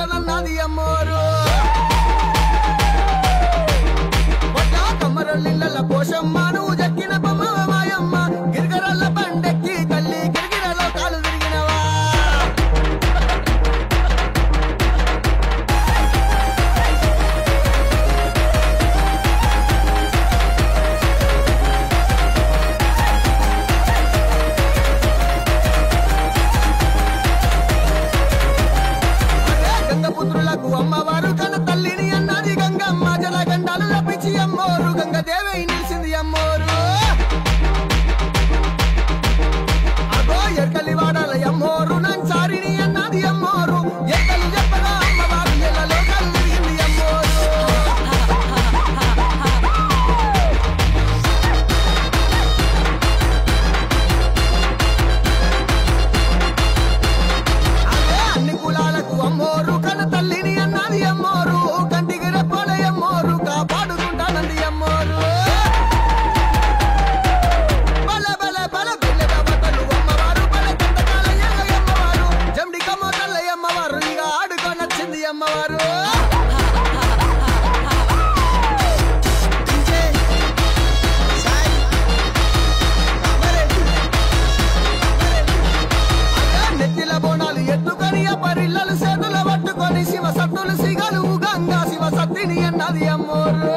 ఆడుకుంటానన్నది అమ్మోరు కమ్మరొల్లిళ్ళ పోషమ్మ నువ్వు జక్కిన బొమ్మ మాయమ్మ గిరిగరల్ల బండెక్కి తల్లి గిరిగిరలో కాలు తిరిగినవా గంగపుత్రులకు అమ్మవారు కన తల్లిని అన్నది గంగమ్మ జలగండాలు లపించి అమ్మోరు గంగదేవి నిలిచింది అమ్మోరు అగో ఎర్కలి వాడాల అమ్మోరు నంచారిని అన్నది అమ్మోరు ఎక్కలు చెప్పగా అమ్మవారు ఎల్లలో కాలు తిరిగింది అమ్మోరు అదే అన్ని కులాలకు అమ్మోరు కన తల్లిని అన్నది అమ్మోరు కంటికి రెప్పోలే అమ్మోరు కాపాడుకుంటానంది అమ్మోరు బల బల బల బిల్లెగా బట్టలు అమ్మవారు బల కంటకాల అమ్మవారు జండికమ్మ తల్లయ్య అమ్మవారు ఇక ఆడుకొనొచ్చింది అమ్మవారు నెత్తిల బోనాలు ఎత్తుకొని పరిల్లలు చేతులు పట్టుకొని శివ సత్తులు సిగలు గంగా శివ సత్తిని అన్నది అమ్మోరు